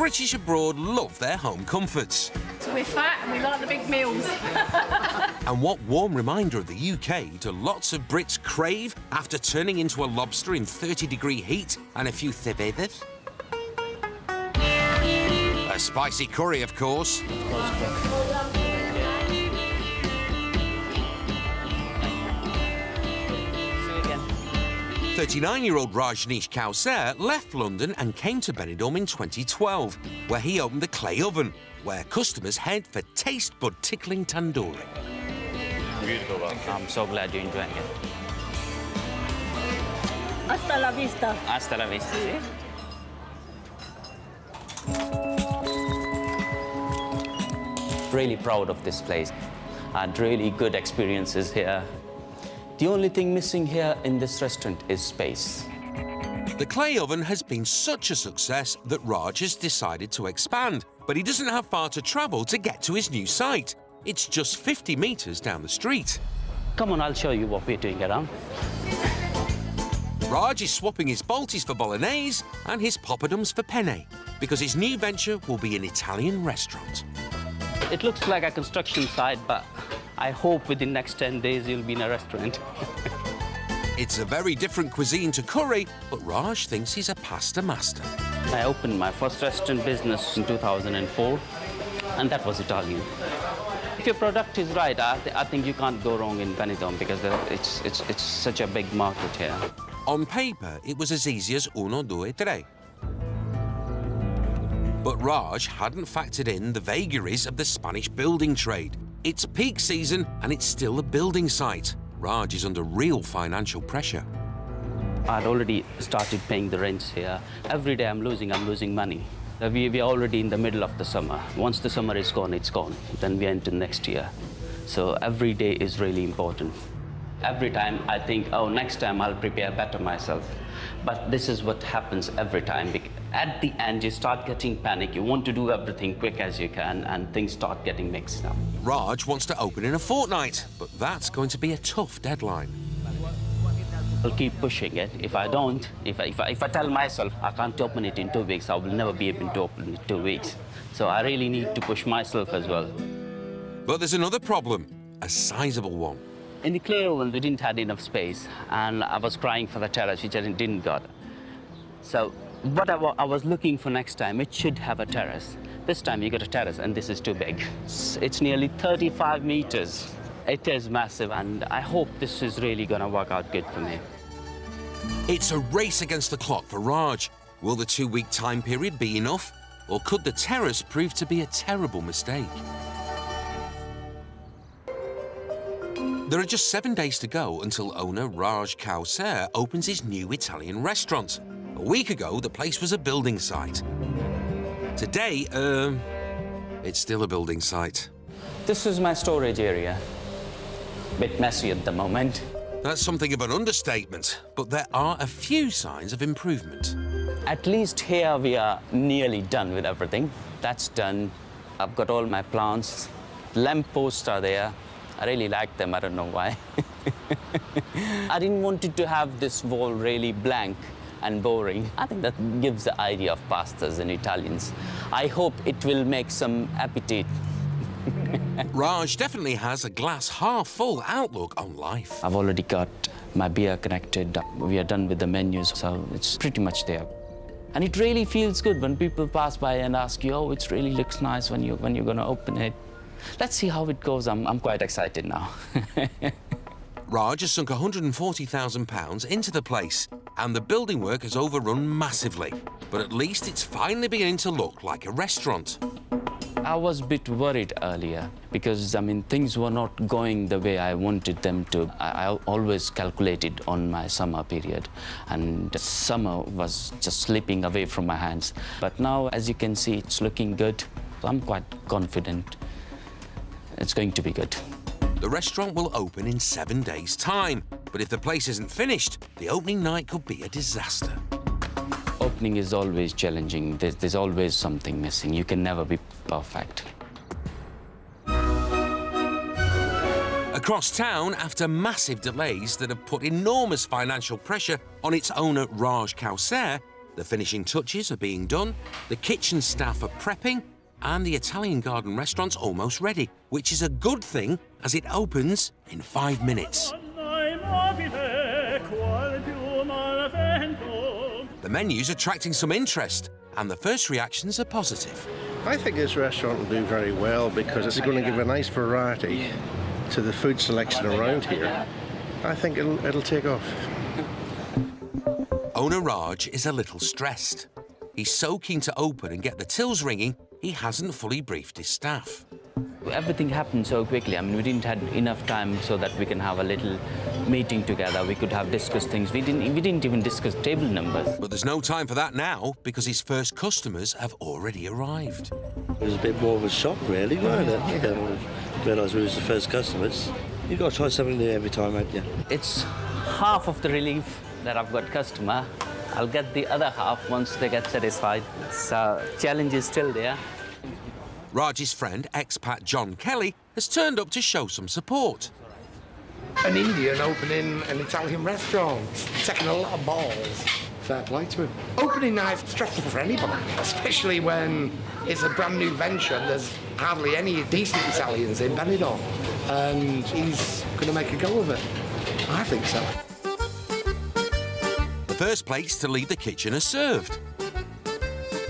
British abroad love their home comforts. We're fat and we like the big meals. And what warm reminder of the UK do lots of Brits crave after turning into a lobster in 30-degree heat and a few cebollas? A spicy curry, of course. 39-year-old Rajneesh Kauser left London and came to Benidorm in 2012, where he opened the clay oven, where customers head for taste bud tickling tandoori. Beautiful. I'm so glad you're enjoying it. Hasta la vista. Hasta la vista. Really proud of this place. I had really good experiences here. The only thing missing here in this restaurant is space. The clay oven has been such a success that Raj has decided to expand, but he doesn't have far to travel to get to his new site. It's just 50 metres down the street. Come on, I'll show you what we're doing around. Raj is swapping his Baltis for bolognese and his poppadoms for penne, because his new venture will be an Italian restaurant. It looks like a construction site, but I hope within the next 10 days you'll be in a restaurant. It's a very different cuisine to curry, but Raj thinks he's a pasta master. I opened my first restaurant business in 2004, and that was Italian. If your product is right, I think you can't go wrong in Benidorm because it's such a big market here. On paper, it was as easy as uno, due, tre. But Raj hadn't factored in the vagaries of the Spanish building trade. It's peak season and it's still a building site. Raj is under real financial pressure. I'd already started paying the rents here. Every day I'm losing money. We're already in the middle of the summer. Once the summer is gone, it's gone. Then we enter next year. So every day is really important. Every time I think, oh, next time I'll prepare better myself. But this is what happens every time. At the end, you start getting panic. You want to do everything quick as you can, and things start getting mixed up. Raj wants to open in a fortnight, but that's going to be a tough deadline. I'll keep pushing it. If I don't, if I tell myself I can't open it in 2 weeks, I will never be able to open it in 2 weeks. So I really need to push myself as well. But there's another problem, a sizable one. In the clay oven, we didn't have enough space, and I was crying for the terrace, which I didn't got. So what I was looking for next time, it should have a terrace. This time you got a terrace, and this is too big. It's nearly 35 meters. It is massive, and I hope this is really gonna work out good for me. It's a race against the clock for Raj. Will the 2-week time period be enough? Or could the terrace prove to be a terrible mistake? There are just 7 days to go until owner Raj Kauser opens his new Italian restaurant. A week ago, the place was a building site. Today, it's still a building site. This is my storage area. Bit messy at the moment. That's something of an understatement, but there are a few signs of improvement. At least here we are nearly done with everything. That's done. I've got all my plants. Lamp posts are there. I really like them, I don't know why. I didn't want it to have this wall really blank and boring. I think that gives the idea of pastas in Italians. I hope it will make some appetite. Raj definitely has a glass half full outlook on life. I've already got my beer connected. We are done with the menus, so it's pretty much there. And it really feels good when people pass by and ask you, oh, it really looks nice when you're gonna open it. Let's see how it goes. I'm quite excited now. Raj has sunk £140,000 into the place, and the building work has overrun massively. But at least it's finally beginning to look like a restaurant. I was a bit worried earlier because, I mean, things were not going the way I wanted them to. I always calculated on my summer period, and the summer was just slipping away from my hands. But now, as you can see, it's looking good. I'm quite confident it's going to be good. The restaurant will open in 7 days' time, but if the place isn't finished, the opening night could be a disaster. Opening is always challenging. There's always something missing. You can never be perfect. Across town, after massive delays that have put enormous financial pressure on its owner, Raj Kauser, The finishing touches are being done, the kitchen staff are prepping, and the Italian garden restaurant's almost ready, which is a good thing as it opens in 5 minutes. The menu's attracting some interest, and the first reactions are positive. I think this restaurant will do very well because it's going to give a nice variety to the food selection around here. I think it'll take off. Owner Raj is a little stressed. He's so keen to open and get the tills ringing, he hasn't fully briefed his staff. Everything happened so quickly. I mean, we didn't have enough time so that we can have a little meeting together. We could have discussed things. We didn't even discuss table numbers. But there's no time for that now because his first customers have already arrived. It was a bit more of a shock, really, weren't it? Yeah, realised we was the first customers. You've got to try something new every time, haven't you? It's half of the relief that I've got customer. I'll get the other half once they get satisfied. So challenge is still there. Raj's friend, expat John Kelly, has turned up to show some support. An Indian opening an Italian restaurant, taking a lot of balls. Fair play to him. Opening night is stressful for anybody, especially when it's a brand new venture and there's hardly any decent Italians in Benidorm. And he's going to make a go of it. I think so. The first plates to leave the kitchen are served.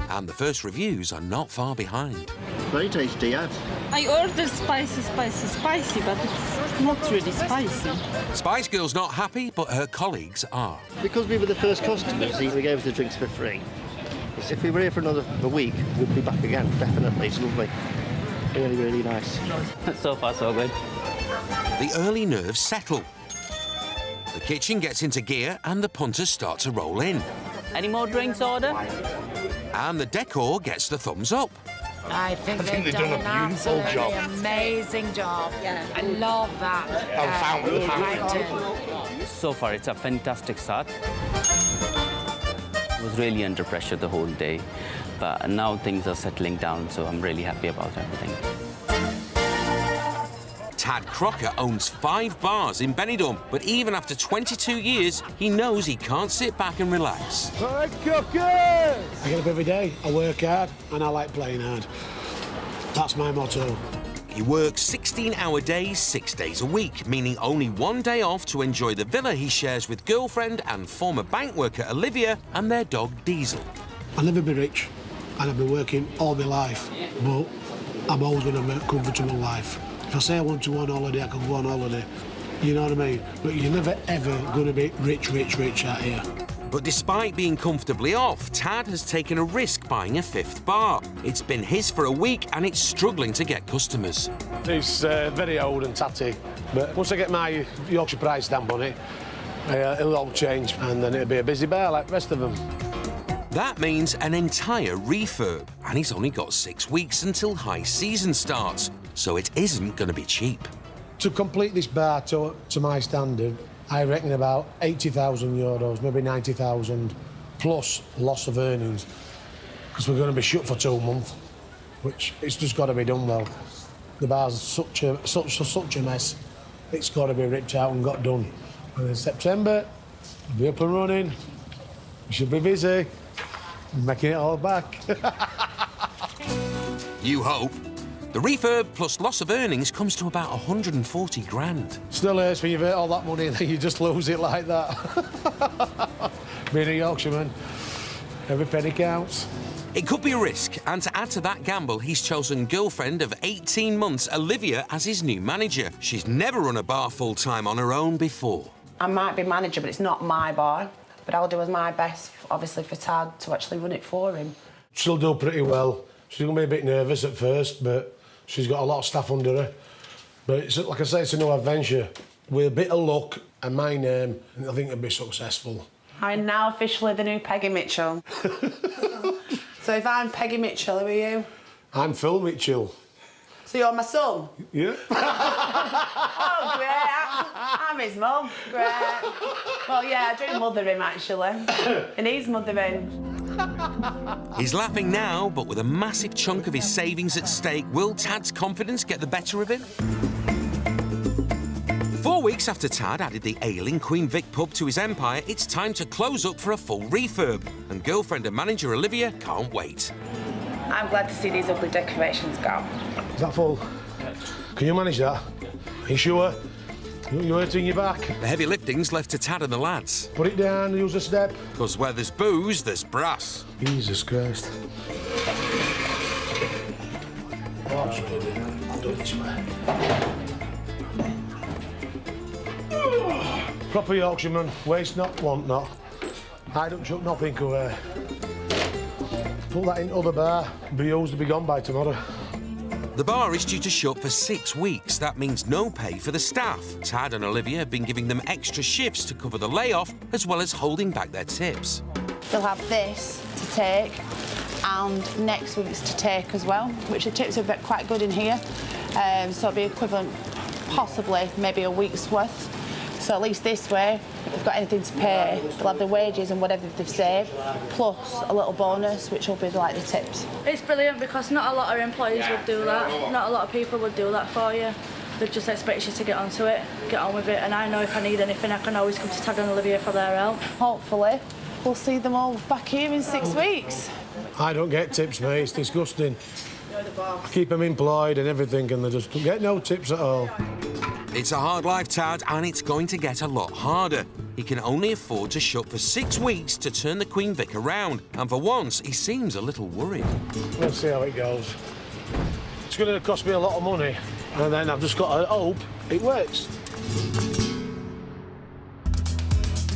And the first reviews are not far behind. Very tasty, yeah. I ordered spicy, but it's not really spicy. Spice Girl's not happy, but her colleagues are. Because we were the first customers, they gave us the drinks for free. If we were here for another week, we'd be back again, definitely. It's lovely. Really, really nice. So far, so good. The early nerves settle. The kitchen gets into gear and the punters start to roll in. Any more drinks order? And the decor gets the thumbs up. I think they've done an beautiful job. amazing job. Yeah. I love that. The fountain. So far, it's a fantastic start. I was really under pressure the whole day, but now things are settling down, so I'm really happy about everything. Tad Crocker owns 5 bars in Benidorm, but even after 22 years, he knows he can't sit back and relax. I get up every day, I work hard, and I like playing hard. That's my motto. He works 16-hour days, 6 days a week, meaning only 1 day off to enjoy the villa he shares with girlfriend and former bank worker Olivia and their dog Diesel. I'll never be rich, and I've been working all my life, but I'm always going to have a comfortable life. If I say I want to go on holiday, I can go on holiday. You know what I mean? But you're never, ever going to be rich out here. But despite being comfortably off, Tad has taken a risk buying a 5th bar. It's been his for a week and it's struggling to get customers. It's very old and tatty, but once I get my Yorkshire price stamp on it, it'll all change and then it'll be a busy bar like the rest of them. That means an entire refurb, and he's only got 6 weeks until high season starts, so it isn't going to be cheap. To complete this bar to my standard, I reckon about 80,000 euros, maybe 90,000, plus loss of earnings, because we're going to be shut for 2 months, which it's just got to be done well. The bar's such a mess. It's got to be ripped out and got done. And in September, we'll be up and running. We should be busy, making it all back. You hope. The refurb plus loss of earnings comes to about 140 grand. Still hurts when you've earned all that money and then you just lose it like that. Being a Yorkshireman, every penny counts. It could be a risk, and to add to that gamble, he's chosen girlfriend of 18 months, Olivia, as his new manager. She's never run a bar full-time on her own before. I might be manager, but it's not my bar. But I'll do as my best, obviously, for Tad to actually run it for him. She'll do pretty well. She's going to be a bit nervous at first, but she's got a lot of staff under her. But it's, like I say, it's a new adventure. With a bit of luck and my name, I think it'll be successful. I'm now officially the new Peggy Mitchell. So if I'm Peggy Mitchell, who are you? I'm Phil Mitchell. So you're my son? Yeah. Oh, great. I'm his mum. Great. Well, yeah, I do mother him, actually. And he's mothering. He's laughing now, but with a massive chunk of his savings at stake, will Tad's confidence get the better of him? 4 weeks after Tad added the ailing Queen Vic pub to his empire, it's time to close up for a full refurb, and girlfriend and manager Olivia can't wait. I'm glad to see these ugly decorations go. Is that full? Can you manage that? Are you sure? You're hurting your back. The heavy lifting's left to Tad and the lads. Put it down, use a step. Because where there's booze, there's brass. Jesus Christ. Oh, I'll do it this way. Proper Yorkshireman, waste not, want not. I don't chuck nothing away. Put that into the bar, be used to be gone by tomorrow. The bar is due to shut for 6 weeks. That means no pay for the staff. Tad and Olivia have been giving them extra shifts to cover the layoff, as well as holding back their tips. They'll have this to take and next week's to take as well, which the tips are quite good in here. So it'll be equivalent, possibly, maybe a week's worth. So at least this way, if they've got anything to pay, they'll have the wages and whatever they've saved, plus a little bonus, which will be like the tips. It's brilliant because not a lot of employees would do that. Not a lot of people would do that for you. They just expect you to get onto it, get on with it, and I know if I need anything, I can always come to Tad and Olivia for their help. Hopefully, we'll see them all back here in 6 weeks. I don't get tips, mate. It's disgusting. Keep them employed and everything, and they just don't get no tips at all. It's a hard life, Tad, and it's going to get a lot harder. He can only afford to shut for 6 weeks to turn the Queen Vic around, and for once, he seems a little worried. We'll see how it goes. It's going to cost me a lot of money, and then I've just got to hope it works.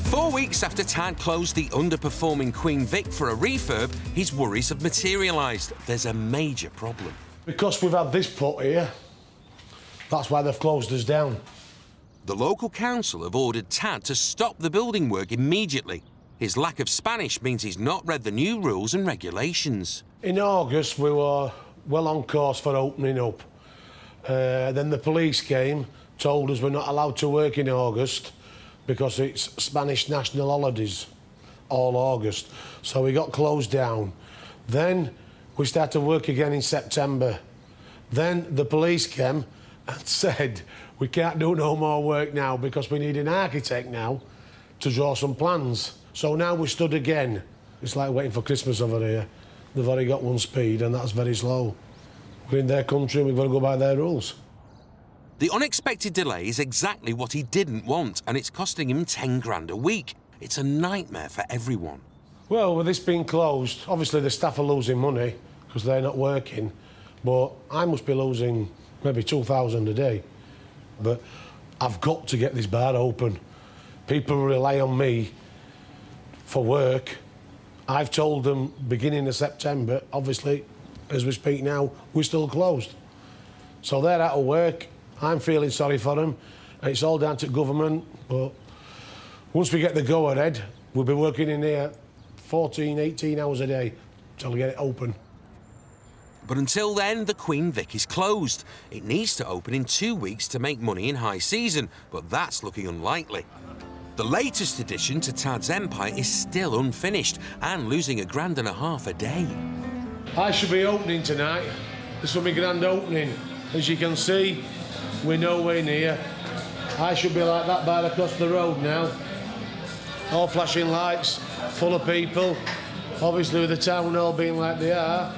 4 weeks after Tad closed the underperforming Queen Vic for a refurb, his worries have materialised. There's a major problem. Because we've had this put here, that's why they've closed us down. The local council have ordered Tad to stop the building work immediately. His lack of Spanish means he's not read the new rules and regulations. In August, we were well on course for opening up. Then the police came, told us we're not allowed to work in August because it's Spanish national holidays, all August. So we got closed down. Then we started work again in September. Then the police came and said, we can't do no more work now because we need an architect now to draw some plans. So now we stood again. It's like waiting for Christmas over here. They've already got one speed and that's very slow. We're in their country, we've got to go by their rules. The unexpected delay is exactly what he didn't want, and it's costing him 10 grand a week. It's a nightmare for everyone. Well, with this being closed, obviously the staff are losing money because they're not working, but I must be losing maybe 2,000 a day. But I've got to get this bar open. People rely on me for work. I've told them beginning of September, obviously, as we speak now, we're still closed. So they're out of work. I'm feeling sorry for them. And it's all down to government, but once we get the go-ahead, we'll be working in here 14, 18 hours a day till we get it open. But until then, the Queen Vic is closed. It needs to open in 2 weeks to make money in high season, but that's looking unlikely. The latest addition to Tad's empire is still unfinished and losing £1.5 grand a day. I should be opening tonight. This will be grand opening. As you can see, we're nowhere near. I should be like that bar across the road now. All flashing lights, full of people. Obviously, with the town hall being like they are,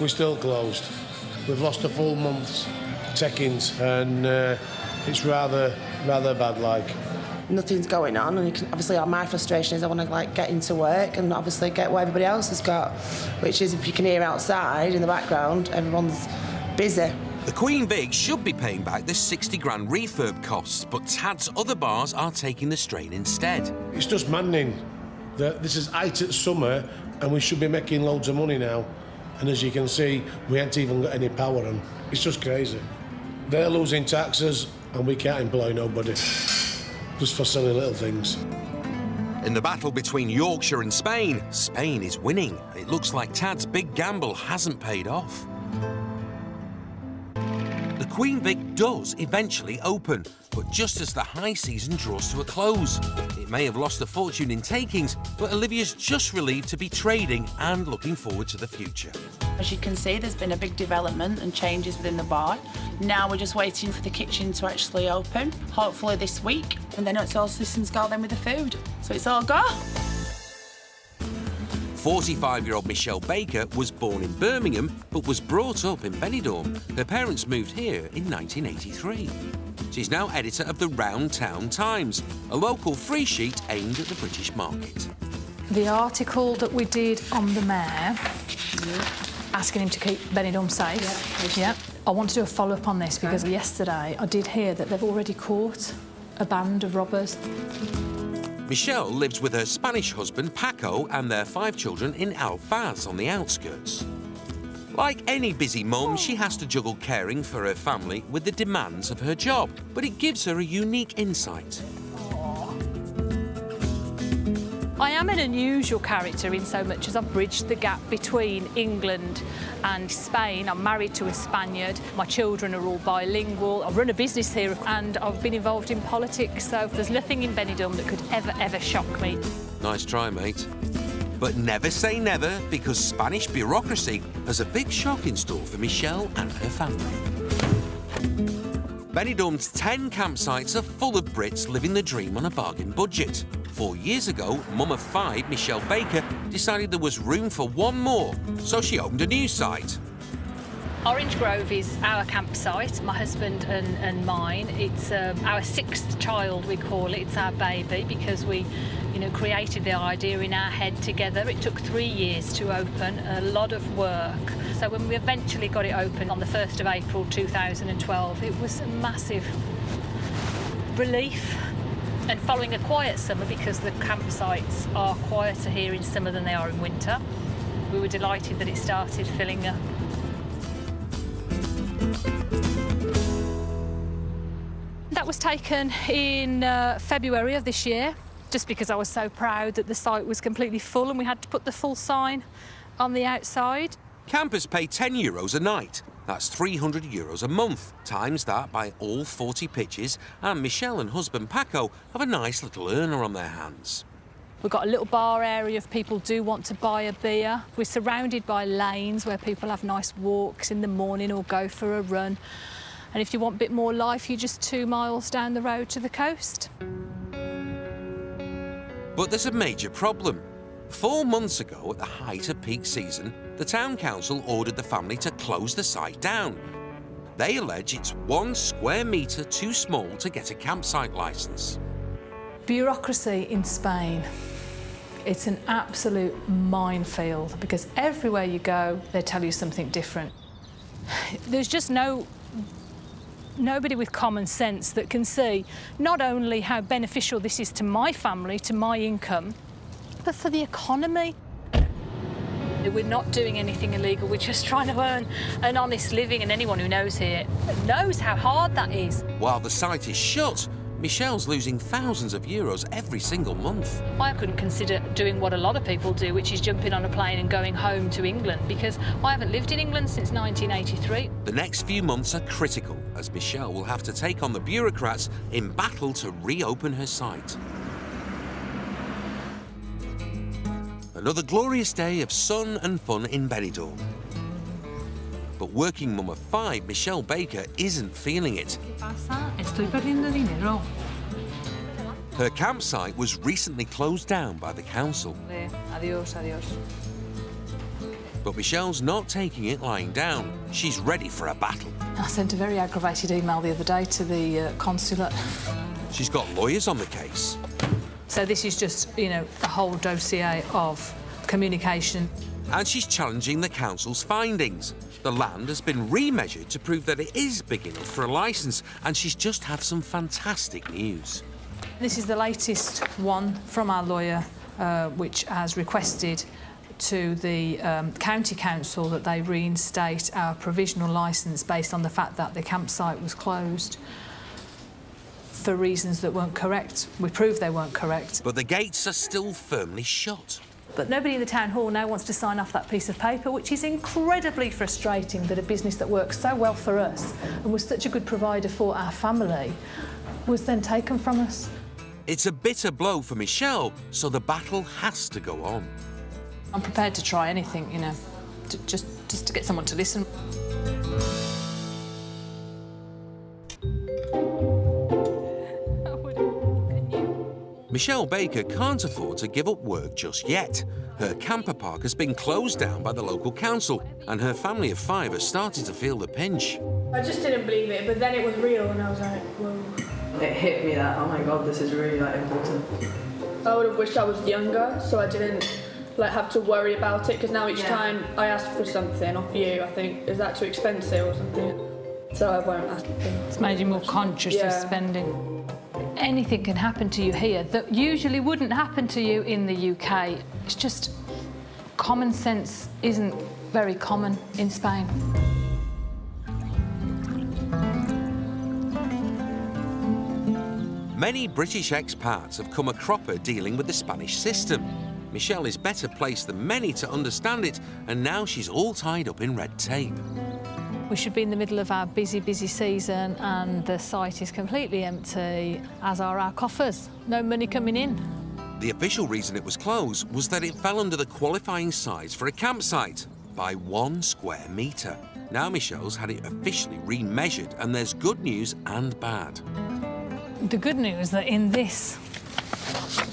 we're still closed. We've lost a full month's take-ins, and it's rather bad like. Nothing's going on, and obviously my frustration is I want to get into work and obviously get what everybody else has got, which is, if you can hear outside in the background, everyone's busy. The Queen Vic should be paying back the 60 grand refurb costs, but Tad's other bars are taking the strain instead. It's just maddening that this is height at summer and we should be making loads of money now. And as you can see, we ain't even got any power on. It's just crazy. They're losing taxes and we can't employ nobody. Just for silly little things. In the battle between Yorkshire and Spain, Spain is winning. It looks like Tad's big gamble hasn't paid off. The The Queen Vic does eventually open, but just as the high season draws to a close. It may have lost a fortune in takings, but Olivia's just relieved to be trading and looking forward to the future. As you can see, there's been a big development and changes within the bar. Now we're just waiting for the kitchen to actually open, hopefully this week, and then it's all systems go then with the food. So it's all go. 45-year-old Michelle Baker was born in Birmingham, but was brought up in Benidorm. Her parents moved here in 1983. She's now editor of the Round Town Times, a local free sheet aimed at the British market. The article that we did on the mayor, asking him to keep Benidorm safe. Yeah. I want to do a follow-up on this because yesterday I did hear that they've already caught a band of robbers. Michelle lives with her Spanish husband Paco and their 5 children in Alfaz on the outskirts. Like any busy mum, she has to juggle caring for her family with the demands of her job, but it gives her a unique insight. I am an unusual character in so much as I've bridged the gap between England and Spain. I'm married to a Spaniard. My children are all bilingual. I run a business here and I've been involved in politics, so there's nothing in Benidorm that could ever shock me. Nice try, mate. But never say never, because Spanish bureaucracy has a big shock in store for Michelle and her family. Benidorm's 10 campsites are full of Brits living the dream on a bargain budget. 4 years ago, mum of 5, Michelle Baker, decided there was room for one more, so she opened a new site. Orange Grove is our campsite, my husband and mine. It's our 6th child, we call it. It's our baby because we, created the idea in our head together. It took 3 years to open, a lot of work. So when we eventually got it open on the 1st of April 2012, it was a massive relief. And following a quiet summer, because the campsites are quieter here in summer than they are in winter, we were delighted that it started filling up. That was taken in February of this year, just because I was so proud that the site was completely full and we had to put the full sign on the outside. Campers pay €10 a night. That's €300 a month. Times that by all 40 pitches, and Michelle and husband Paco have a nice little earner on their hands. We've got a little bar area if people do want to buy a beer. We're surrounded by lanes where people have nice walks in the morning or go for a run. And if you want a bit more life, you're just 2 miles down the road to the coast. But there's a major problem. 4 months ago, at the height of peak season, the town council ordered the family to close the site down. They allege it's 1 square metre too small to get a campsite licence. Bureaucracy in Spain, it's an absolute minefield because everywhere you go, they tell you something different. There's just nobody with common sense that can see not only how beneficial this is to my family, to my income, but for the economy. We're not doing anything illegal, we're just trying to earn an honest living, and anyone who knows here knows how hard that is. While the site is shut, Michelle's losing thousands of euros every single month. I couldn't consider doing what a lot of people do, which is jumping on a plane and going home to England, because I haven't lived in England since 1983. The next few months are critical, as Michelle will have to take on the bureaucrats in battle to reopen her site. Another glorious day of sun and fun in Benidorm. But working mum of 5, Michelle Baker isn't feeling it. Her campsite was recently closed down by the council. But Michelle's not taking it lying down. She's ready for a battle. I sent a very aggravated email the other day to the consulate. She's got lawyers on the case. So this is just, a whole dossier of communication. And she's challenging the council's findings. The land has been remeasured to prove that it is big enough for a licence, and she's just had some fantastic news. This is the latest one from our lawyer, which has requested to the county council that they reinstate our provisional licence based on the fact that the campsite was closed for reasons that weren't correct. We proved they weren't correct. But the gates are still firmly shut. But nobody in the town hall now wants to sign off that piece of paper, which is incredibly frustrating that a business that works so well for us and was such a good provider for our family was then taken from us. It's a bitter blow for Michelle, so the battle has to go on. I'm prepared to try anything, you know, just to get someone to listen. Michelle Baker can't afford to give up work just yet. Her camper park has been closed down by the local council, and her family of 5 are starting to feel the pinch. I just didn't believe it, but then it was real and I was like, whoa. It hit me that, oh my God, this is really important. I would have wished I was younger so I didn't have to worry about it, because now each time I ask for something off you, I think, is that too expensive or something? So I won't ask. It's made you more conscious of spending. Anything can happen to you here that usually wouldn't happen to you in the UK. It's just common sense isn't very common in Spain. Many British expats have come a cropper dealing with the Spanish system. Michelle is better placed than many to understand it, and now she's all tied up in red tape. We should be in the middle of our busy season and the site is completely empty, as are our coffers. No money coming in. The official reason it was closed was that it fell under the qualifying size for a campsite by 1 square metre. Now Michelle's had it officially remeasured, and there's good news and bad. The good news that in this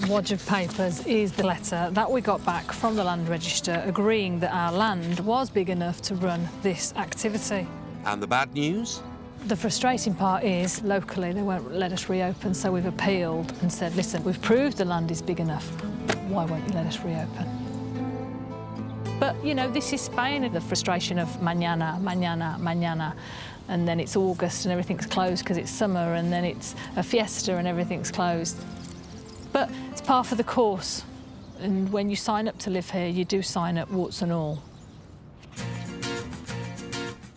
wodge of papers is the letter that we got back from the land register agreeing that our land was big enough to run this activity. And the bad news? The frustrating part is, locally, they won't let us reopen, so we've appealed and said, listen, we've proved the land is big enough. Why won't you let us reopen? But, you know, this is Spain, the frustration of mañana, mañana, mañana. And then it's August and everything's closed because it's summer, and then it's a fiesta and everything's closed. But it's par for the course. And when you sign up to live here, you do sign up warts and all.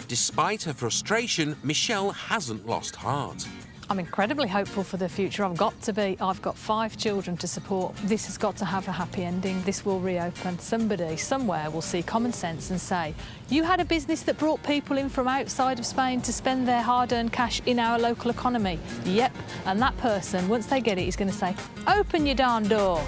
Despite her frustration, Michelle hasn't lost heart. I'm incredibly hopeful for the future. I've got to be. I've got 5 children to support. This has got to have a happy ending. This will reopen. Somebody, somewhere, will see common sense and say, you had a business that brought people in from outside of Spain to spend their hard-earned cash in our local economy. Yep. And that person, once they get it, is going to say, open your darn door.